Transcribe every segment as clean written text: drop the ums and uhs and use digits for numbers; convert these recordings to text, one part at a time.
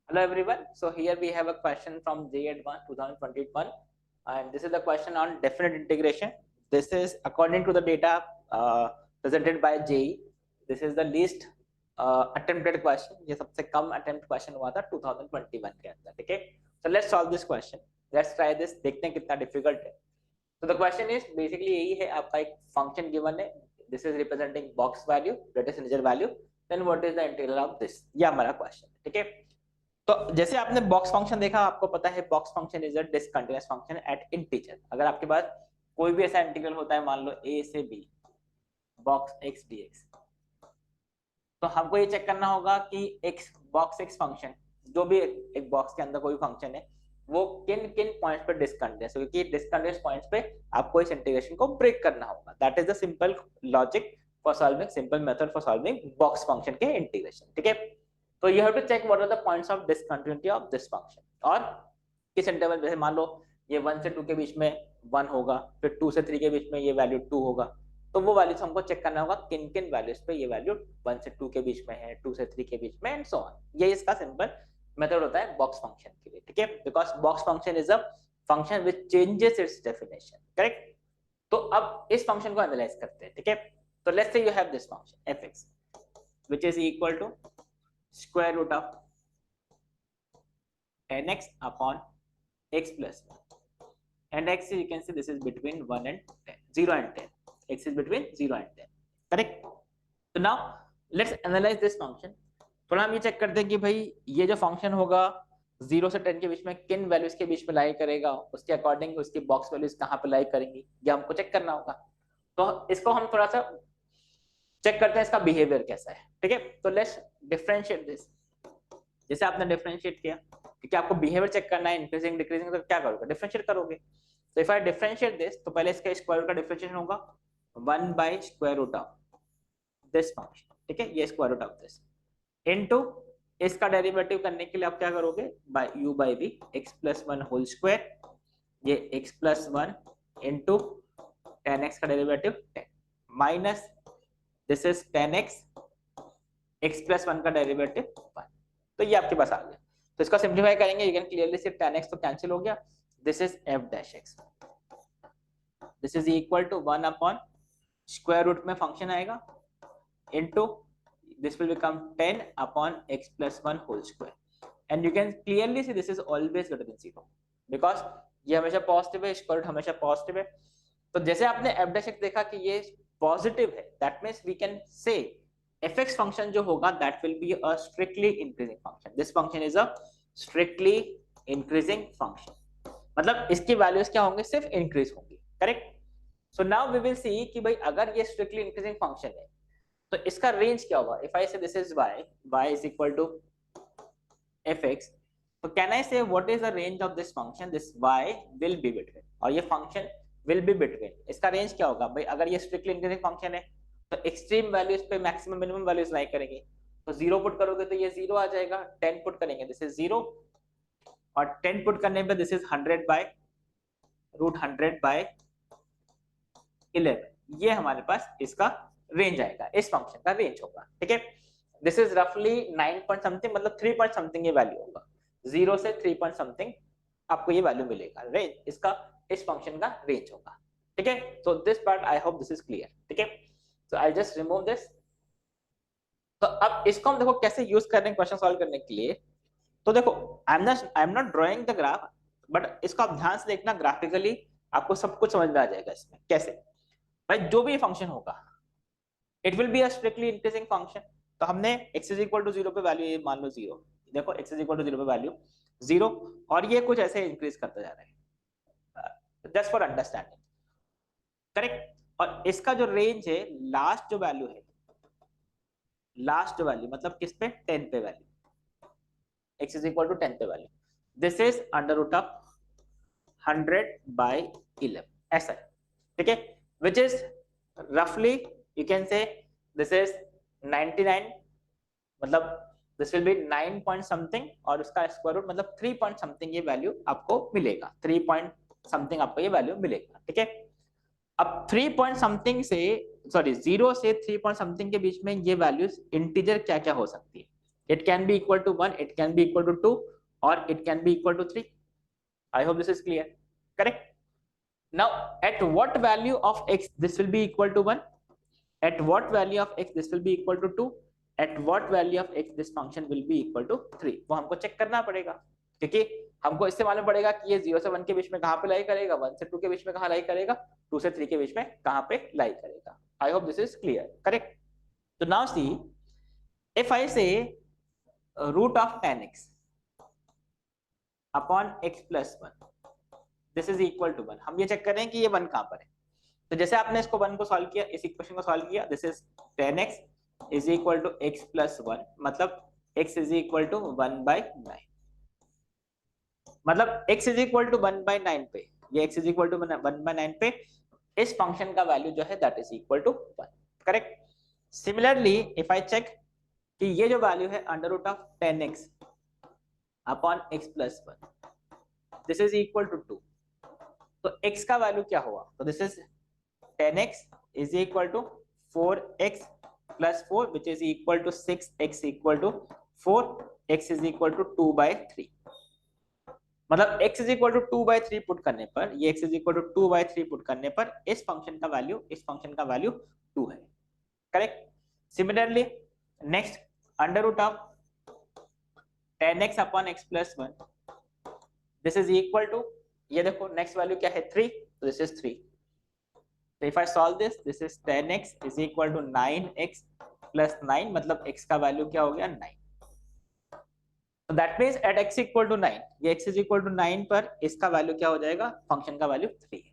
Hello everyone. So here we have a question from JEE Advanced 2021, and this is the question on definite integration. This is according to the data presented by JEE. This is the least attempted question. ये सबसे कम attempt question हुआ था 2021 के अंदर. ठीक है. So let's solve this question. Let's try this. देखते हैं कितना difficult है. So the question is basically यही है, आपका एक function given है. This is representing box value, that is integer value. Then what is the integral of this? ये हमारा question है. ठीक है. तो जैसे आपने बॉक्स फंक्शन देखा, आपको पता है box function is a discontinuous function at integer. अगर आपके पास कोई भी ऐसा इंटीग्रल होता है, मान लो a से b बॉक्स x dx, तो हमको ये चेक करना होगा कि x बॉक्स x फंक्शन, जो भी एक बॉक्स के अंदर कोई फंक्शन है, वो किन किन पॉइंट्स पे डिसकंटीन्यूअस है, क्योंकि डिसकंटीन्यूअस पॉइंट्स पे आपको इस इंटीग्रेशन को ब्रेक करना होगा. That is the simple logic for solving, simple method for solving box function के इंटीग्रेशन. ठीक है. तो you have to check what are the points of discontinuity of this function, और किस इंटरवल, जैसे मान लो ये 1 से 2 के बीच में 1 होगा, फिर 2 से 3 के बीच में ये वैल्यू 2 होगा, तो वो वैल्यूज हमको चेक करना होगा किन किन वैल्यूज पे ये वैल्यू 1 से 2 के बीच में है, 2 से 3 के बीच में, एंड सो ऑन. ये इसका सिंपल मेथड होता है बॉक्स फंक्शन के लिए. ठीक है. Because box function is a function which changes it's definition. Correct. तो अब इस फंक्शन को एनालाइज करते हैं. ठीक है. तो let's say you have this function f(x) which is equal to square root of 10x upon x plus 1, and x, you can see this is between 1 and 10, 0 and 10. X is between 0 and 10. Correct. So now let's analyze this function. थोड़ा हम ये check करते हैं कि भाई ये जो function होगा 0 से 10 के बीच में किन वैल्यूज के बीच में लाई करेगा, उसके अकॉर्डिंग उसकी बॉक्स वैल्यूज कहाँ पे लाई करेंगी, ये हमको चेक करना होगा. तो इसको हम थोड़ा सा चेक करते हैं, इसका बिहेवियर कैसा है. ठीक है. तो लेट्स डिफरेंशिएट दिस. जैसे आपने डिफरेंशिएट किया, क्योंकि आपको बिहेवियर चेक करना है, इंक्रीजिंग डिक्रीजिंग, तो क्या करोगे, डिफरेंशिएट करोगे. तो इफ आई डिफरेंशिएट दिस, तो पहले इसका स्क्वायर रूट का डिफरेंशिएशन होगा 1 by square root of this function. ठीक है. ये square root of this into इसका डेरिवेटिव करने के लिए आप क्या करोगे, by u by v x plus 1 whole square, ये x प्लस 1 इनटू 10x का derivative 10 minus this is 10x, x plus 1 का डेरिवेटिव 1. तो ये आपके पास आ गया. तो इसका सिंप्लीफाई करेंगे, you can clearly C 10x तो कैंसिल हो गया, this is f dash x, this is equal to 1 upon square root में फंक्शन आएगा into this will become 10 upon x plus 1 whole square, and you can clearly see this is always greater than 0, because ये हमेशा positive है, square root हमेशा positive है. तो जैसे आपने f डैश x देखा कि ये पॉजिटिव है, that means we can say fx function जो होगा that will be a strictly increasing function. This function is a strictly increasing function, मतलब इसकी वैल्यूज क्या होंगे, सिर्फ इंक्रीज होंगी. Correct. So now we will see कि भाई अगर ये स्ट्रिक्टली इंक्रीजिंग फंक्शन है तो इसका रेंज क्या होगा. If I say this is y is equal to fx, तो can I say what is the range of this function, this y will be between, और ये फंक्शन विल बी बिटवीन, इसका range क्या होगा भाई. अगर ये स्ट्रिक्टली इंक्रीजिंग फंक्शन है तो एक्सट्रीम वैल्यूज पे मैक्सिमम मिनिमम वैल्यूज लाई करेंगे. तो 0 पुट करोगे तो ये 0 आ जाएगा, 10 पुट करेंगे दिस इज 0, और 10 पुट करने पे this is 100 by root 100 by 11. ये हमारे पास इसका रेंज आएगा, इस फंक्शन का रेंज होगा. ठीक है. दिस इज रफली 9 पॉइंट समथिंग, मतलब 3 पॉइंट समथिंग ये वैल्यू होगा, 0 से 3 पॉइंट समथिंग आपको ये वैल्यू मिलेगा. रेंज इसका इस फंक्शन का रेंज होगा. ठीक है. So this part I hope this is clear. ठीक है. So I'll just remove this. तो अब इसको हम देखो कैसे यूज कर रहे हैं क्वेश्चन सॉल्व करने के लिए. तो देखो I am not drawing the graph, but इसको आप ध्यान से देखना, ग्राफिकली आपको सब कुछ समझ में आ जाएगा इसमें कैसे. भाई जो भी फंक्शन होगा it will be a strictly increasing function. तो हमने x इज इक्वल टू 0 पे वैल्यू मान लो 0, देखो x इज इक्वल टू 0 पे वैल्यू 0, और ये कुछ ऐसे इंक्रीज करता जा रहा है, जस्ट फॉर अंडरस्टैंडिंग. करेक्ट. और इसका जो रेंज है, लास्ट जो वैल्यू है, लास्ट वैल्यू मतलब किस पे, 10 पे value, x is equal to 10 पे value, this is under root of 100 by 11, ऐसा है. ठीक है. विच इज रफली you can say this is 99, मतलब this will be 9 point something, और उसका स्क्वायर रूट मतलब 3 पॉइंट समथिंग ये वैल्यू आपको मिलेगा, 3 पॉइंट समथिंग आपको ये वैल्यू मिलेगा. ठीक है. अब 3 पॉइंट समथिंग से, सॉरी 0 से 3 पॉइंट समथिंग के बीच में ये वैल्यूज इंटीजर क्या क्या हो सकती है. It can be equal to 1, it can be equal to 2, or it can be equal to 3. I hope this is clear. Correct? Now, at what value of x this will be equal to 1? At what value of x this will be equal to 2? At what value of x this function will be equal to 3? वो हमको check करना पड़ेगा, क्योंकि हमको इससे मालूम पड़ेगा कि ये 0 से 1 के बीच में कहाँ पे लाई करेगा, 1 से 2 के बीच में कहाँ लाई करेगा, 2 से 3 के बीच में कहाँ पे लाई करेगा. I hope this is clear. Correct? So now see, if I say root of tan x upon x plus 1, this is equal to 1. हम ये चेक कर रहे हैं कि ये 1 कहाँ पर है. तो जैसे आपने इसको 1 को सॉल्व किया, इस इक्वेशन को सॉल्व किया, this is tan x is equal to x plus 1, मतलब x इज इक्वल टू 1/9. मतलब x इज इक्वल टू 1/9 पे, ये x इज इक्वल टू 1/9 पे इस फंक्शन का वैल्यू जो है that is equal to 1. Correct? Similarly if I check कि ये जो वैल्यू है under root of tan x upon x plus 1, this is equal to 2. तो x का वैल्यू क्या होगा? तो this is tan x is equal to 4x plus 4, which is equal to 6x equal to 4, x is equal to 2/3. मतलब x is equal to 2/3 put करने पर, ये x is equal to 2/3 put करने पर इस फंक्शन का value 2 है. Correct? Similarly next under root of tan x upon x plus 1, this is equal to, ये देखो नेक्स्ट वैल्यू क्या है 3, तो this is 3. So if I solve this, this is tan x is equal to 9x plus 9, मतलब x का value क्या हो गया 9. So that means at x equal to 9, ये x is equal to 9 पर इसका वैल्यू क्या हो जाएगा, फंक्शन का वैल्यू 3 है.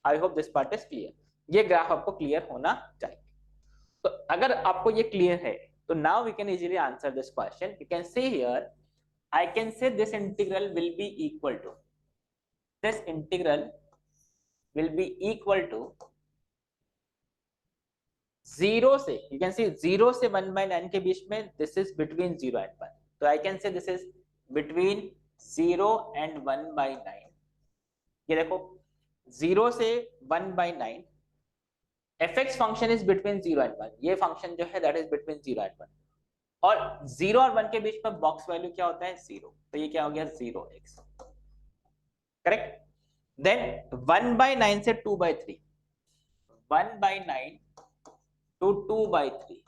I hope this part is clear. ये ग्राफ आपको क्लियर होना चाहिए. तो अगर आपको ये क्लियर है, तो now we can easily answer this question. You can see here, I can say this integral will be equal to, this integral will be equal to 0 से, you can see 0 से 1/9 के बीच में, this is between 0 and 1. तो I can say this is between 0 and 1/9. ये देखो 0 से 1/9, fx function is between 0 and 1. ये function जो है दैट इज बिटवीन 0 and 1. और 0 और 1 के बीच में बॉक्स वैल्यू क्या होता है 0, तो ये क्या हो गया 0x. करेक्ट? देन 1/9 से 2/3, 1/9 to 2/3,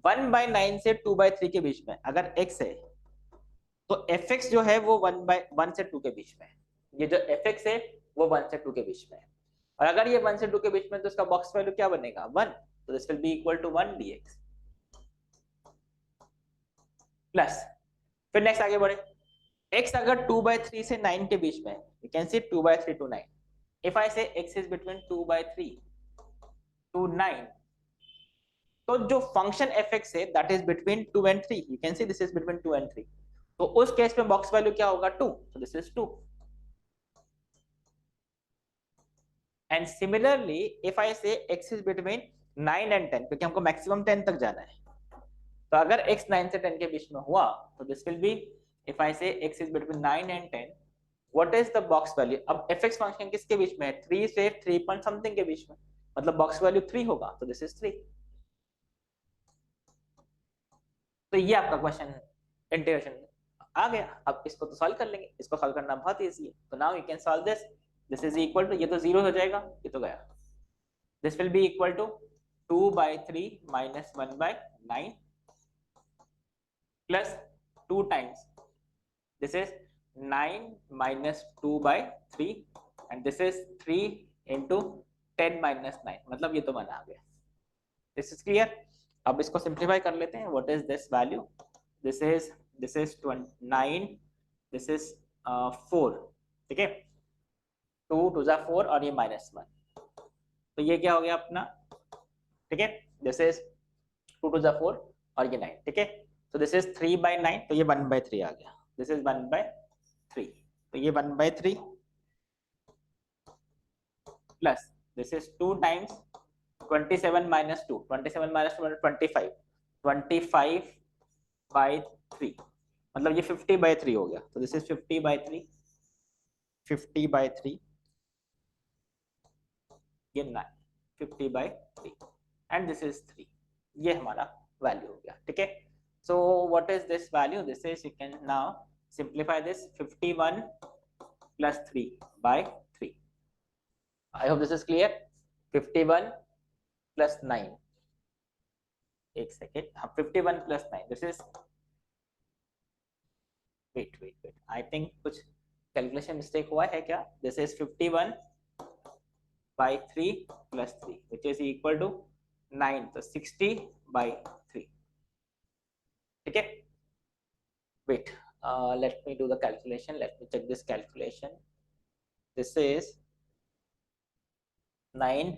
1/9 से 2/3 के बीच में अगर x है, तो fx जो है वो 1 से 2 के बीच में है. ये जो fx है वो 1 से 2 के बीच में है. और अगर ये 1 से 2 के बीच में, तो इसका बॉक्स वैल्यू क्या बनेगा 1, तो this will be equal to 1 dx plus, फिर नेक्स्ट आगे बढ़े, x अगर 2/3 से 9 के बीच में, you can see 2/3 to 9. If I से x इज बिटवीन 2/3 to 9, तो जो फंक्शन fx है that is between 2 and 3, you can see this is between 2 and 3. तो उस केस में बॉक्स वैल्यू क्या होगा 2, so this is 2. And similarly if I say x is between 9 and 10, क्योंकि हमको मैक्सिमम 10 तक जाना है, तो अगर x 9 से 10 के बीच में हुआ, तो this will B, if I say x is between 9 and 10, what is the box value? अब fx फंक्शन किसके बीच में है, 3 से 3 पॉइंट समथिंग के बीच में, मतलब बॉक्स वैल्यू 3 होगा, तो दिस इज 3. तो ये आपका क्वेश्चन इंटीग्रेशन आ गया. अब इसको तो सॉल्व कर लेंगे, इसको सॉल्व करना बहुत इजी है. तो now you can solve this. This is equal to, ये तो 0 हो जाएगा, ये तो गया. This will be equal to 2/3 minus 1/9 plus 2 times, this is 9 minus 2/3 and this is 3 into 10 minus 9, मतलब ये तो बना आ गया. This is clear. अब इसको सिंप्लीफाई कर लेते हैं. What is this value, this is 9, this is 4, ठीक है, 2 2 जा 4 और ये -1, तो ये क्या हो गया अपना, ठीक है, दिस इज 2 2 जा 4 और ये 9, ठीक है. तो दिस इज 3/9, तो ये 1/3 आ गया, दिस इज 1/3, तो ये 1/3 plus this is 2 times 27 minus 2, 27 minus 2 25, 25/3, मतलब ये 50/3 हो गया. तो दिस इज 50/3, 50/3, ये 9, 50/3 एंड दिस इज 3. ये हमारा वैल्यू हो गया, ठीक है. So what is this value? This is, you can now simplify this, 51 plus 3 by 3. I hope this is clear. 51 plus 9, एक second, 51 plus 9, this is, wait, I think कुछ calculation mistake हुआ है क्या? This is 51 by 3 plus 3 which is equal to 9, तो 60 by 3. ठीक है, wait, let me do the calculation, let me check this calculation. This is 9,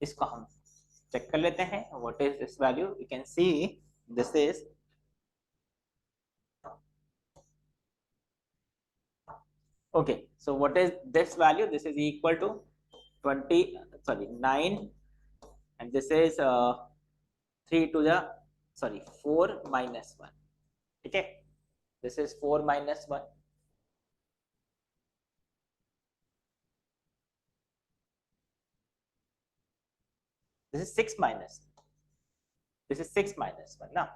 इसको हम check कर लेते हैं. What is this value? You can see this is okay. So what is this value? This is equal to 9, and this is 3 to the 4 minus 1. Okay, this is 4 minus 1. This is 6 minus. This is 6 minus 1 now.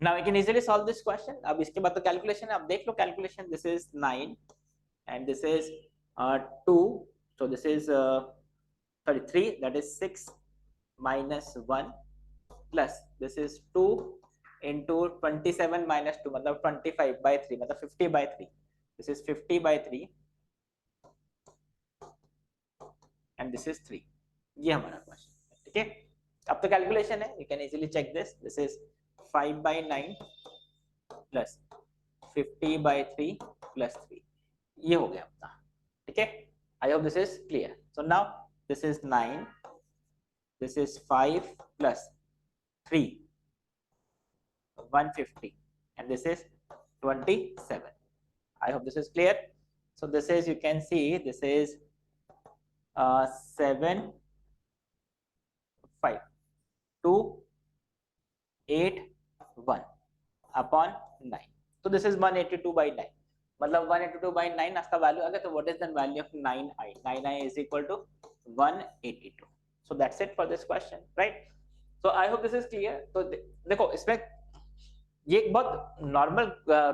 Now we can easily solve this question. अब इसके बाद तो calculation है, अब देख लो calculation. This is 9 and this is 2. So this is 3, that is 6 minus 1 plus this is 2 into 27 minus 2 मतलब 25 by 3 मतलब 50 by 3. This is 50 by 3 and this is 3. ये हमारा क्वेश्चन, ठीक है. अब तो कैलकुलेशन है, you can easily check this. This is 5 by 9 plus 50 by 3 plus 3. ये हो गया अपना, ठीक है. I hope this is clear. So now this is 9, this is 5 plus 3, 150, and this is 27. I hope this is clear. So this is, you can see, this is 7, 5, 2, 8, 1 upon 9. So this is 182 by 9. मतलब 182 by 9 आपका value आ गया. तो what is the value of 9i? 9i is equal to 182. So that's it for this question, right? So I hope this is clear. तो देखो इसमें ये एक बहुत नॉर्मल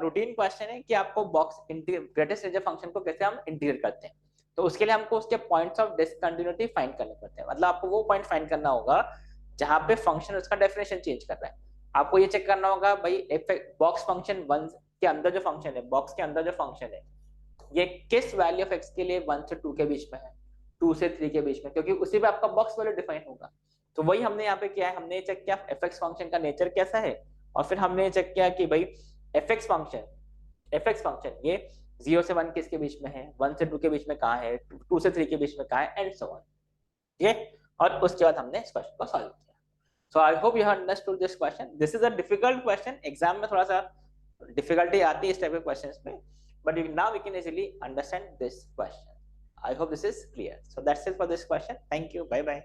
रूटीन क्वेश्चन है कि आपको बॉक्स ग्रेटेस्ट इंटीजर फंक्शन को कैसे हम इंटीग्रेट करते हैं. तो उसके लिए हमको उसके पॉइंट्स ऑफ डिसकंटिन्यूटी फाइंड करने पड़ते हैं. मतलब आपको वो पॉइंट फाइंड करना होगा जहां पे फंक्शन उसका डेफिनेशन चेंज कर रहा है. आपको ये चेक करना होगा भाई बॉक्स फंक्शन 1 के अंदर जो फंक्शन है, बॉक्स के अंदर जो फंक्शन है, ये किस वैल्यू ऑफ x के लिए 1 से 2 के बीच में है, 2 से 3 के बीच में, क्योंकि उसी पे आपका बॉक्स वैल्यू डिफाइन होगा. तो वही हमने यहाँ पे किया है. हमने चेक किया fx फंक्शन का नेचर कैसा है, और फिर हमने चेक किया कि भाई fx फंक्शन ये 0 से 1 किसके बीच में है, 1 से 2 के बीच में कहाँ है, 2 से 3 के बीच में कहाँ है, एंड सो ऑन. ठीक है, और उसके बाद हमने इस क्वेश्चन को सॉल्व किया. So I hope you have understood this question. This is a difficult question. Exam में थोड़ा सा difficulty आती है इस type of questions में, but now we can easily understand this question. I hope this is clear. So that's it for this question. Thank you. Bye bye.